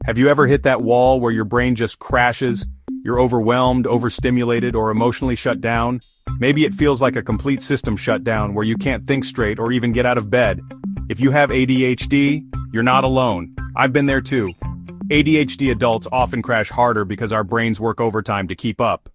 Have you ever hit that wall where your brain just crashes? You're overwhelmed, overstimulated, or emotionally shut down? Maybe it feels like a complete system shutdown where you can't think straight or even get out of bed. If you have ADHD, you're not alone. I've been there too. ADHD adults often crash harder because our brains work overtime to keep up.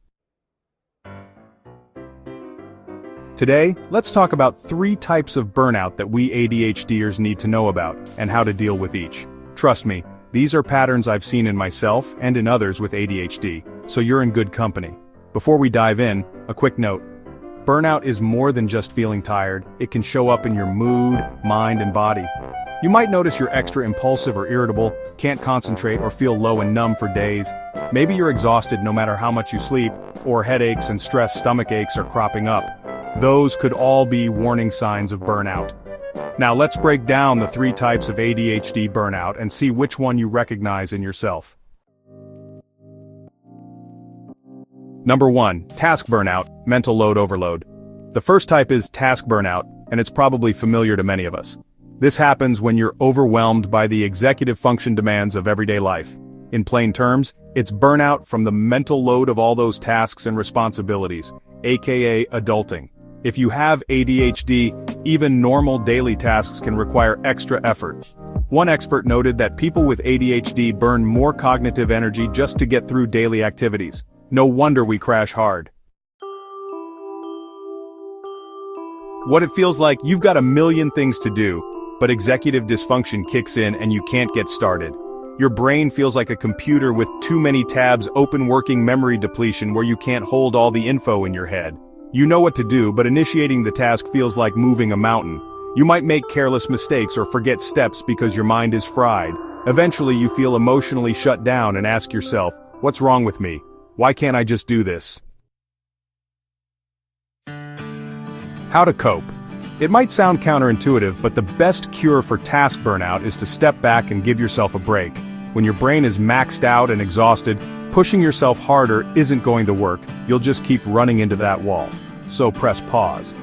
Today, let's talk about 3 types of burnout that we ADHDers need to know about, and how to deal with each. Trust me, these are patterns I've seen in myself and in others with ADHD, so you're in good company. Before we dive in, a quick note. Burnout is more than just feeling tired. It can show up in your mood, mind, and body. You might notice you're extra impulsive or irritable, can't concentrate, or feel low and numb for days. Maybe you're exhausted no matter how much you sleep, or headaches and stress stomach aches are cropping up. Those could all be warning signs of burnout. Now let's break down the 3 types of ADHD burnout and see which one you recognize in yourself. Number 1. Task burnout, mental load overload. The first type is task burnout, and it's probably familiar to many of us. This happens when you're overwhelmed by the executive function demands of everyday life. In plain terms, it's burnout from the mental load of all those tasks and responsibilities, aka adulting. If you have ADHD, even normal daily tasks can require extra effort. One expert noted that people with ADHD burn more cognitive energy just to get through daily activities. No wonder we crash hard. What it feels like, you've got a million things to do, but executive dysfunction kicks in and you can't get started. Your brain feels like a computer with too many tabs open, working memory depletion where you can't hold all the info in your head. You know what to do, but initiating the task feels like moving a mountain. You might make careless mistakes or forget steps because your mind is fried. Eventually you feel emotionally shut down and ask yourself, what's wrong with me? Why can't I just do this? How to cope. It might sound counterintuitive, but the best cure for task burnout is to step back and give yourself a break. When your brain is maxed out and exhausted, pushing yourself harder isn't going to work. You'll just keep running into that wall. So press pause.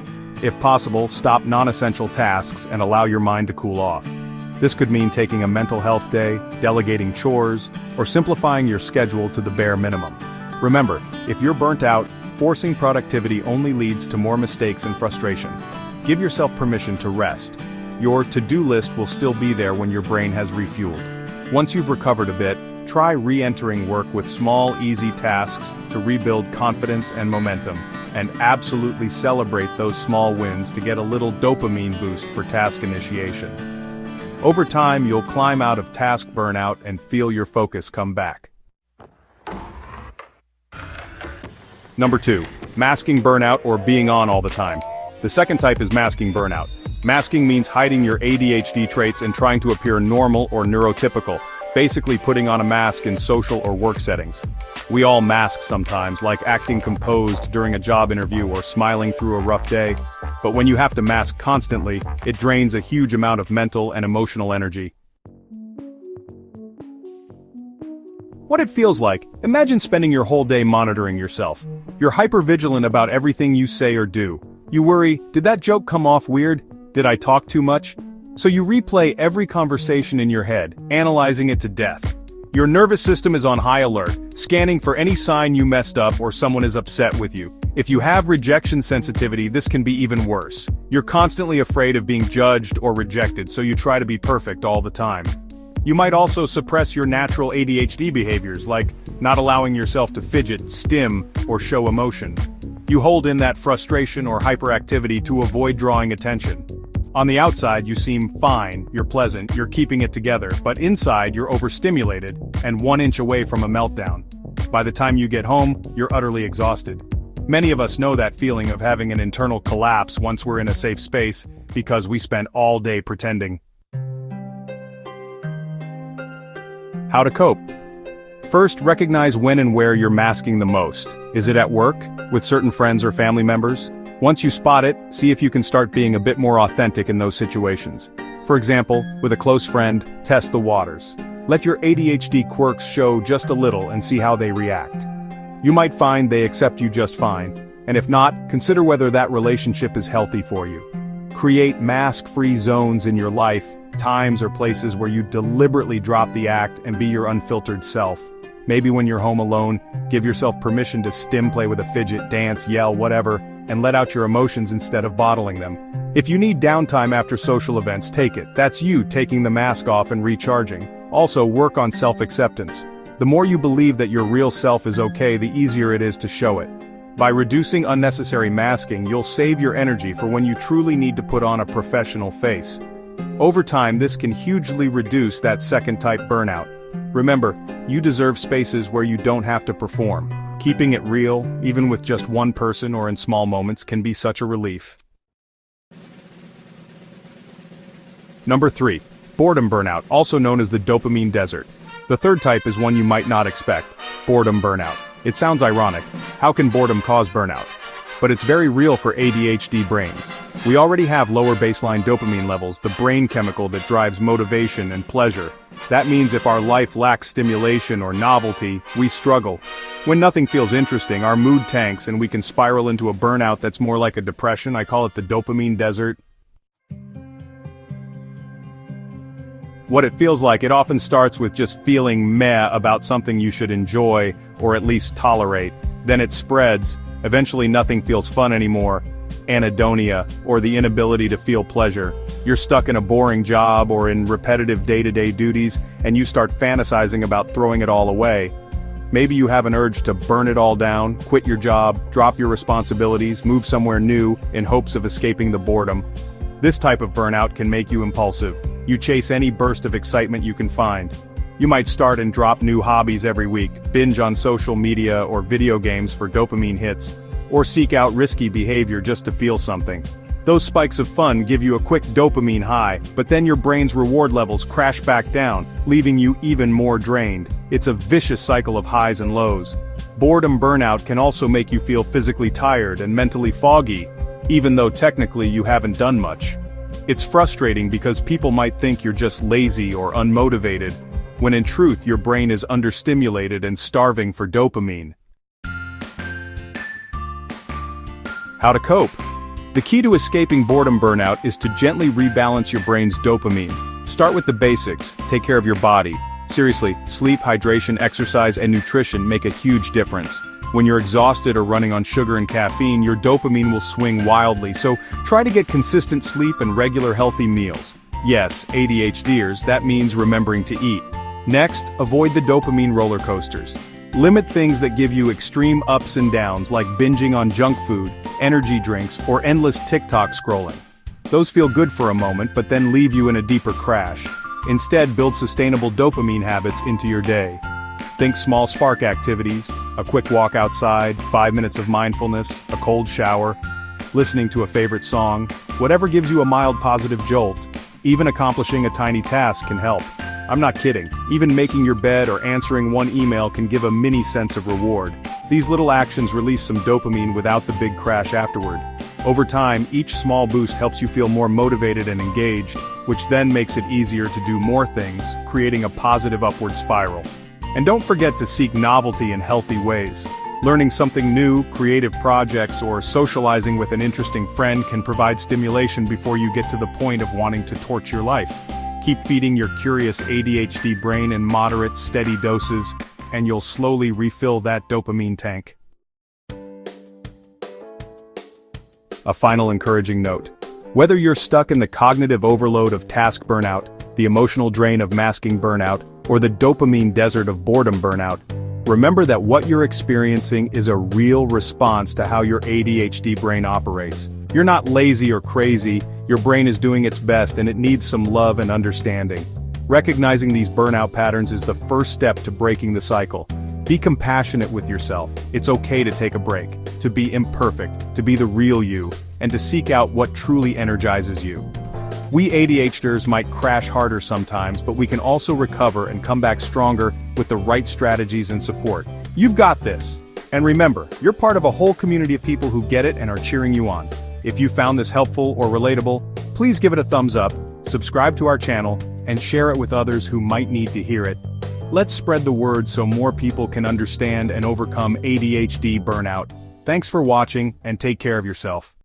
If possible, stop non-essential tasks and allow your mind to cool off. This could mean taking a mental health day, delegating chores, or simplifying your schedule to the bare minimum. Remember, if you're burnt out, forcing productivity only leads to more mistakes and frustration. Give yourself permission to rest. Your to-do list will still be there when your brain has refueled. Once you've recovered a bit, try re-entering work with small, easy tasks to rebuild confidence and momentum, and absolutely celebrate those small wins to get a little dopamine boost for task initiation. Over time, you'll climb out of task burnout and feel your focus come back. Number 2. Masking burnout, or being on all the time. The second type is masking burnout. Masking means hiding your ADHD traits and trying to appear normal or neurotypical, basically putting on a mask in social or work settings. We all mask sometimes, like acting composed during a job interview or smiling through a rough day. But when you have to mask constantly, it drains a huge amount of mental and emotional energy. What it feels like, imagine spending your whole day monitoring yourself. You're hypervigilant about everything you say or do. You worry, did that joke come off weird? Did I talk too much? So you replay every conversation in your head, analyzing it to death. Your nervous system is on high alert, scanning for any sign you messed up or someone is upset with you. If you have rejection sensitivity, this can be even worse. You're constantly afraid of being judged or rejected, so you try to be perfect all the time. You might also suppress your natural ADHD behaviors, like not allowing yourself to fidget, stim, or show emotion. You hold in that frustration or hyperactivity to avoid drawing attention. On the outside, you seem fine, you're pleasant, you're keeping it together, but inside you're overstimulated and 1 inch away from a meltdown. By the time you get home, you're utterly exhausted. Many of us know that feeling of having an internal collapse once we're in a safe space, because we spend all day pretending. How to cope. First, recognize when and where you're masking the most. Is it at work, with certain friends or family members? Once you spot it, see if you can start being a bit more authentic in those situations. For example, with a close friend, test the waters. Let your ADHD quirks show just a little and see how they react. You might find they accept you just fine, and if not, consider whether that relationship is healthy for you. Create mask-free zones in your life, times or places where you deliberately drop the act and be your unfiltered self. Maybe when you're home alone, give yourself permission to stim play with a fidget, dance, yell, whatever, and let out your emotions instead of bottling them. If you need downtime after social events, take it. That's you taking the mask off and recharging. Also, work on self-acceptance. The more you believe that your real self is okay, the easier it is to show it. By reducing unnecessary masking, you'll save your energy for when you truly need to put on a professional face. Over time, this can hugely reduce that second-type burnout. Remember, you deserve spaces where you don't have to perform. Keeping it real, even with just one person or in small moments, can be such a relief. Number 3. Boredom burnout, also known as the dopamine desert. The third type is one you might not expect: boredom burnout. It sounds ironic. How can boredom cause burnout? But it's very real for ADHD brains. We already have lower baseline dopamine levels, the brain chemical that drives motivation and pleasure. That means if our life lacks stimulation or novelty, we struggle. When nothing feels interesting, our mood tanks and we can spiral into a burnout that's more like a depression. I call it the dopamine desert. What it feels like, it often starts with just feeling meh about something you should enjoy, or at least tolerate. Then it spreads. Eventually nothing feels fun anymore. Anhedonia, or the inability to feel pleasure. You're stuck in a boring job or in repetitive day-to-day duties, and you start fantasizing about throwing it all away. Maybe you have an urge to burn it all down, quit your job, drop your responsibilities, move somewhere new, in hopes of escaping the boredom. This type of burnout can make you impulsive. You chase any burst of excitement you can find. You might start and drop new hobbies every week, binge on social media or video games for dopamine hits, or seek out risky behavior just to feel something. Those spikes of fun give you a quick dopamine high, but then your brain's reward levels crash back down, leaving you even more drained. It's a vicious cycle of highs and lows. Boredom burnout can also make you feel physically tired and mentally foggy, even though technically you haven't done much. It's frustrating because people might think you're just lazy or unmotivated, when in truth your brain is understimulated and starving for dopamine. How to cope? The key to escaping boredom burnout is to gently rebalance your brain's dopamine. Start with the basics. Take care of your body. Seriously, sleep, hydration, exercise, and nutrition make a huge difference. When you're exhausted or running on sugar and caffeine, your dopamine will swing wildly, so try to get consistent sleep and regular healthy meals. Yes, ADHDers, that means remembering to eat. Next, avoid the dopamine roller coasters. Limit things that give you extreme ups and downs, like binging on junk food, energy drinks, or endless TikTok scrolling. Those feel good for a moment, but then leave you in a deeper crash. Instead, build sustainable dopamine habits into your day. Think small spark activities, a quick walk outside, 5 minutes of mindfulness, a cold shower, listening to a favorite song, whatever gives you a mild positive jolt. Even accomplishing a tiny task can help. I'm not kidding. Even making your bed or answering one email can give a mini sense of reward. These little actions release some dopamine without the big crash afterward. Over time, each small boost helps you feel more motivated and engaged, which then makes it easier to do more things, creating a positive upward spiral. And don't forget to seek novelty in healthy ways. Learning something new, creative projects, or socializing with an interesting friend can provide stimulation before you get to the point of wanting to torch your life. Keep feeding your curious ADHD brain in moderate, steady doses, and you'll slowly refill that dopamine tank. A final encouraging note. Whether you're stuck in the cognitive overload of task burnout, the emotional drain of masking burnout, or the dopamine desert of boredom burnout, remember that what you're experiencing is a real response to how your ADHD brain operates. You're not lazy or crazy, your brain is doing its best and it needs some love and understanding. Recognizing these burnout patterns is the first step to breaking the cycle. Be compassionate with yourself. It's okay to take a break, to be imperfect, to be the real you, and to seek out what truly energizes you. We ADHDers might crash harder sometimes, but we can also recover and come back stronger with the right strategies and support. You've got this. And remember, you're part of a whole community of people who get it and are cheering you on. If you found this helpful or relatable, please give it a thumbs up, subscribe to our channel, and share it with others who might need to hear it. Let's spread the word so more people can understand and overcome ADHD burnout. Thanks for watching, and take care of yourself.